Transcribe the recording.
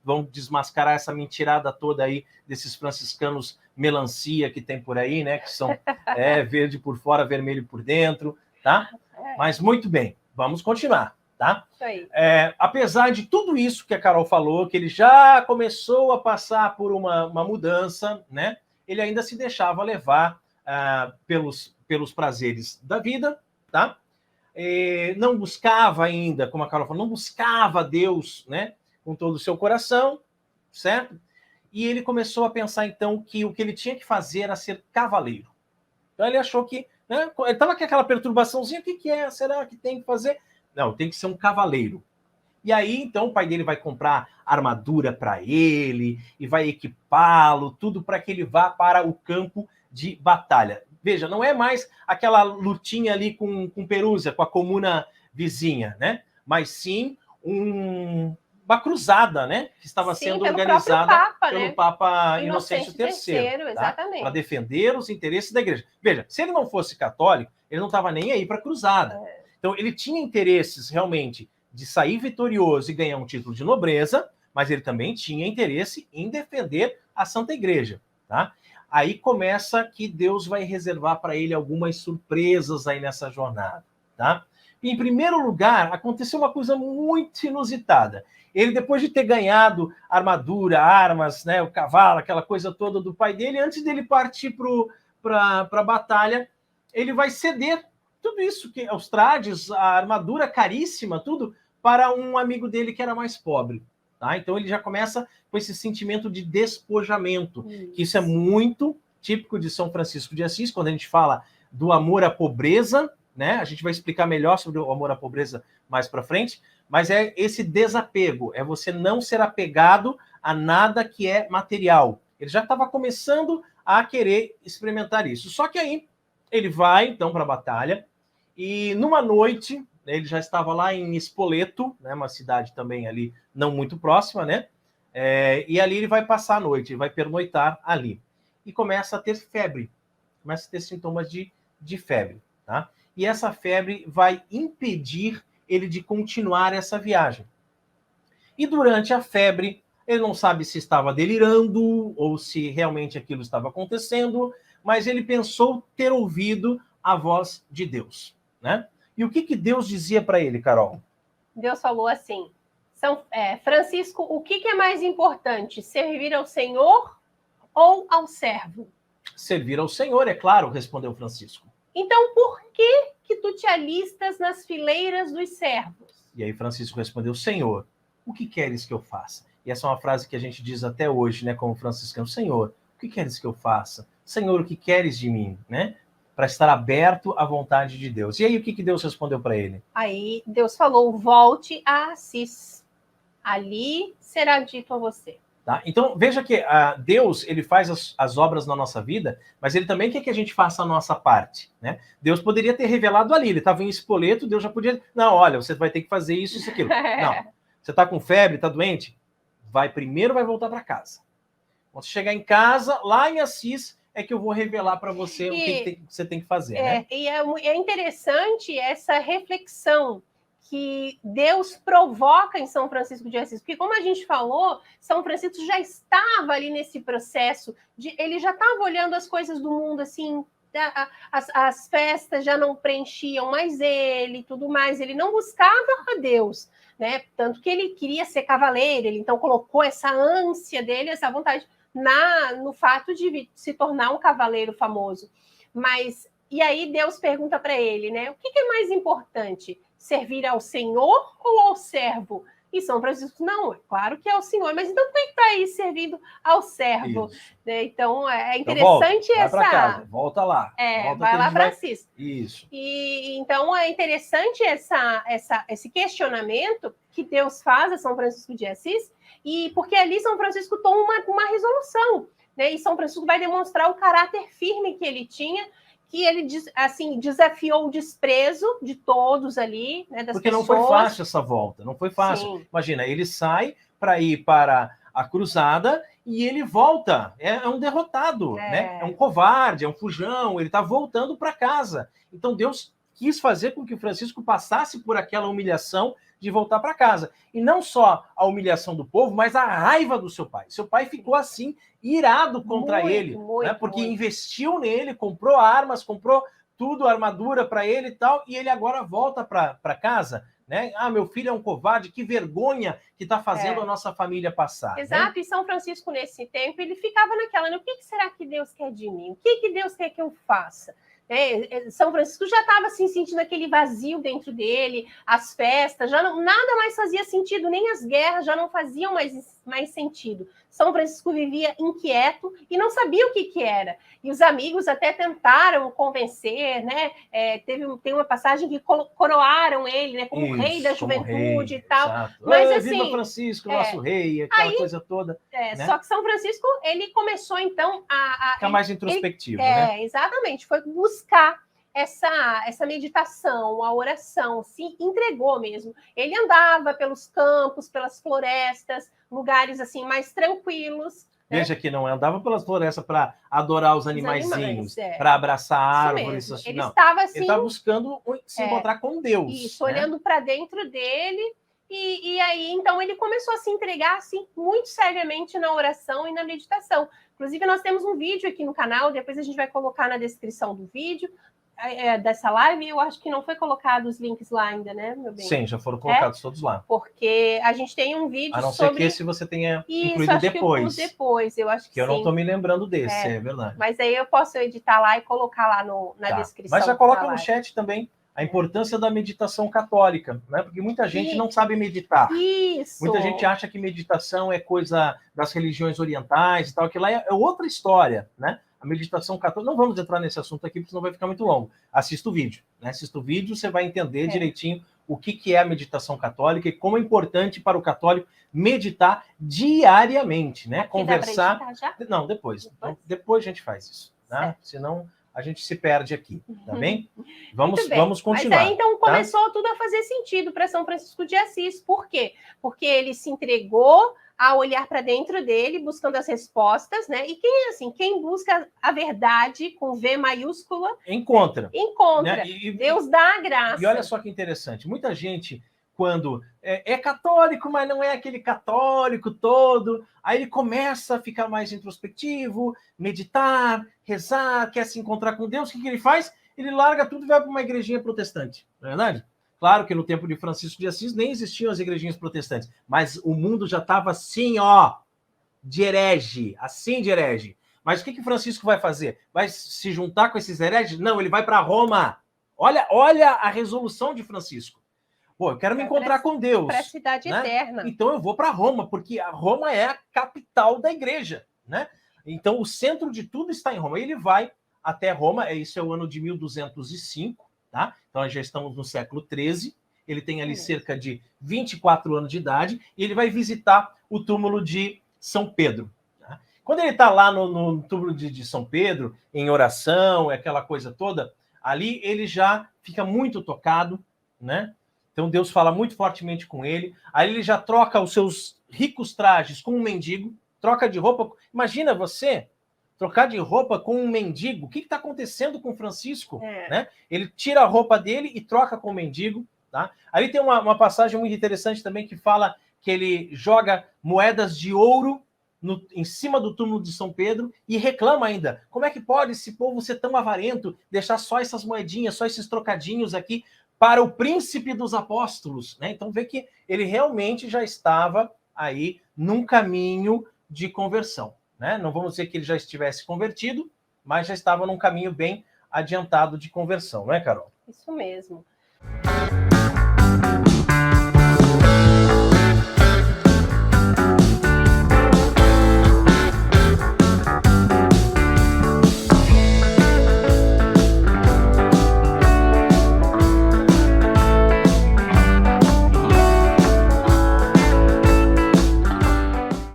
vão desmascarar essa mentirada toda aí desses franciscanos melancia que tem por aí, né? Que são verde por fora, vermelho por dentro, tá? Mas muito bem, vamos continuar, tá? Isso aí. Apesar de tudo isso que a Carol falou, que ele já começou a passar por uma mudança, né? Ele ainda se deixava levar pelos prazeres da vida, tá? Não buscava ainda, como a Carol falou, não buscava Deus, né? Com todo o seu coração, certo? E ele começou a pensar, então, que o que ele tinha que fazer era ser cavaleiro. Então ele achou que, né? Ele estava com aquela perturbaçãozinha, o que é? Será que tem que fazer? Não, tem que ser um cavaleiro. E aí, então, o pai dele vai comprar armadura para ele e vai equipá-lo, tudo para que ele vá para o campo de batalha. Veja, não é mais aquela lutinha ali com Perúzia, com a comuna vizinha, né? Mas sim uma cruzada, né? Que estava sendo organizada pelo Papa Inocêncio III, exatamente. Para defender os interesses da igreja. Veja, se ele não fosse católico, ele não estava nem aí para a cruzada. Então, ele tinha interesses realmente de sair vitorioso e ganhar um título de nobreza, mas ele também tinha interesse em defender a Santa Igreja, tá? Aí começa que Deus vai reservar para ele algumas surpresas aí nessa jornada, tá? Em primeiro lugar, aconteceu uma coisa muito inusitada. Ele, depois de ter ganhado armadura, armas, né, o cavalo, aquela coisa toda do pai dele, antes dele partir para a batalha, ele vai ceder tudo isso, os trades, a armadura caríssima, tudo, para um amigo dele que era mais pobre. Tá? Então ele já começa com esse sentimento de despojamento, que isso é muito típico de São Francisco de Assis, quando a gente fala do amor à pobreza, né? A gente vai explicar melhor sobre o amor à pobreza mais para frente, mas é esse desapego, é você não ser apegado a nada que é material. Ele já estava começando a querer experimentar isso. Só que aí ele vai, então, para a batalha, e numa noite, ele já estava lá em Spoleto, né, uma cidade também ali não muito próxima, né? E ali ele vai passar a noite, ele vai pernoitar ali. E começa a ter febre, começa a ter sintomas de febre, tá? E essa febre vai impedir ele de continuar essa viagem. E durante a febre, ele não sabe se estava delirando ou se realmente aquilo estava acontecendo, mas ele pensou ter ouvido a voz de Deus, né? E o que Deus dizia para ele, Carol? Deus falou assim, Francisco, o que é mais importante, servir ao Senhor ou ao servo? Servir ao Senhor, é claro, respondeu Francisco. Então, por que tu te alistas nas fileiras dos servos? E aí Francisco respondeu, Senhor, o que queres que eu faça? E essa é uma frase que a gente diz até hoje, né, como franciscano, Senhor, o que queres que eu faça? Senhor, o que queres de mim, né? Para estar aberto à vontade de Deus. E aí o que Deus respondeu para ele? Aí Deus falou, volte a Assis. Ali será dito a você. Tá? Então, veja que Deus ele faz as obras na nossa vida, mas ele também quer que a gente faça a nossa parte. Né? Deus poderia ter revelado ali, ele estava em Spoleto, Deus já podia... Não, olha, você vai ter que fazer isso, isso, aquilo. Não, você está com febre, está doente? Primeiro vai voltar para casa. Quando você chegar em casa, lá em Assis, é que eu vou revelar para você o que você tem que fazer. Né? E é interessante essa reflexão que Deus provoca em São Francisco de Assis, porque como a gente falou, São Francisco já estava ali nesse processo, ele já estava olhando as coisas do mundo assim, as festas já não preenchiam mais ele, tudo mais, ele não buscava a Deus, né? Tanto que ele queria ser cavaleiro, ele então colocou essa ânsia dele, essa vontade no fato de se tornar um cavaleiro famoso. Mas, e aí Deus pergunta para ele, né? O que é mais importante? Servir ao Senhor ou ao servo? E São Francisco, não, é claro que é ao Senhor, mas então como é que está aí servindo ao servo? Né? Então, é interessante então, volta, vai casa, volta lá. Volta vai lá para Assis. Isso. E então é interessante esse questionamento que Deus faz a São Francisco de Assis, e porque ali São Francisco toma uma resolução, né? E São Francisco vai demonstrar o caráter firme que ele tinha, que ele assim, desafiou o desprezo de todos ali, né, das Porque pessoas. Não foi fácil essa volta, não foi fácil. Sim. Imagina, ele sai para ir para a cruzada e ele volta, é um derrotado, né? É um covarde, é um fujão, ele está voltando para casa. Então Deus quis fazer com que o Francisco passasse por aquela humilhação de voltar para casa. E não só a humilhação do povo, mas a raiva do seu pai. Seu pai ficou assim, irado contra ele, né? Porque investiu nele, comprou armas, comprou tudo, armadura para ele e tal, e ele agora volta para casa, né? Ah, meu filho é um covarde, que vergonha que está fazendo a nossa família passar. Exato, né? E São Francisco, nesse tempo, ele ficava naquela, né? O que será que Deus quer de mim? O que Deus quer que eu faça? São Francisco já estava assim, sentindo aquele vazio dentro dele, as festas, já não, nada mais fazia sentido, nem as guerras já não faziam mais sentido. São Francisco vivia inquieto e não sabia o que era. E os amigos até tentaram convencer, né? Tem uma passagem que coroaram ele, né, como rei da juventude e tal. Exato. Mas assim, viva Francisco, nosso rei, aquela coisa toda. Né? Só que São Francisco, ele começou então a ficar mais introspectivo, né? Exatamente, foi buscar essa meditação, a oração, se entregou mesmo. Ele andava pelos campos, pelas florestas, lugares assim mais tranquilos. Veja que não andava pelas florestas para adorar os animaizinhos, para abraçar árvores. Assim, ele estava assim, ele estava buscando se encontrar com Deus. Isso, olhando para dentro dele. E aí, então, ele começou a se entregar assim, muito seriamente na oração e na meditação. Inclusive, nós temos um vídeo aqui no canal, depois a gente vai colocar na descrição do vídeo, dessa live. Eu acho que não foi colocado os links lá ainda, né, meu bem? Sim, já foram colocados todos lá. Porque a gente tem um vídeo sobre... A não ser que esse você tenha incluído depois. Eu acho que eu não estou me lembrando desse, é verdade. Mas aí eu posso editar lá e colocar lá na descrição. Mas já coloca no chat também a importância da meditação católica, né? Porque muita gente não sabe meditar. Isso. Muita gente acha que meditação é coisa das religiões orientais e tal, que lá é outra história, né? A meditação católica, não vamos entrar nesse assunto aqui, porque senão vai ficar muito longo. Assista o vídeo, né? Assista o vídeo, você vai entender direitinho o que é a meditação católica e como é importante para o católico meditar diariamente, né? Conversar. Não, depois. Depois a gente faz isso, né? Senão a gente se perde aqui, tá bem? Vamos continuar. Mas aí, então, começou tudo a fazer sentido para São Francisco de Assis. Por quê? Porque ele se entregou a olhar para dentro dele, buscando as respostas, né? E quem busca a verdade com V maiúscula... Encontra. Né? Deus dá a graça. E olha só que interessante. Muita gente, quando é católico, mas não é aquele católico todo, aí ele começa a ficar mais introspectivo, meditar, rezar, quer se encontrar com Deus. O que ele faz? Ele larga tudo e vai para uma igrejinha protestante, não é verdade? Claro que no tempo de Francisco de Assis nem existiam as igrejinhas protestantes, mas o mundo já estava assim, ó, de herege, assim de herege. Mas o que Francisco vai fazer? Vai se juntar com esses hereges? Não, ele vai para Roma. Olha a resolução de Francisco. Pô, eu quero me encontrar com Deus. Para a cidade eterna. Então eu vou para Roma, porque a Roma é a capital da igreja, né? Então o centro de tudo está em Roma. Ele vai até Roma, isso é o ano de 1205, tá? Então já estamos no século XIII. Ele tem ali cerca de 24 anos de idade e ele vai visitar o túmulo de São Pedro. Tá? Quando ele está lá no túmulo de São Pedro, em oração, aquela coisa toda, ali ele já fica muito tocado, né? Então Deus fala muito fortemente com ele. Aí ele já troca os seus ricos trajes com um mendigo, troca de roupa. Imagina você trocar de roupa com um mendigo. O que está acontecendo com Francisco? Né? Ele tira a roupa dele e troca com o mendigo. Tá? Aí tem uma passagem muito interessante também que fala que ele joga moedas de ouro em cima do túmulo de São Pedro e reclama ainda. Como é que pode esse povo ser tão avarento, deixar só essas moedinhas, só esses trocadinhos aqui para o príncipe dos apóstolos? Né? Então vê que ele realmente já estava aí num caminho de conversão. Né? Não vamos dizer que ele já estivesse convertido, mas já estava num caminho bem adiantado de conversão, não é, Carol? Isso mesmo.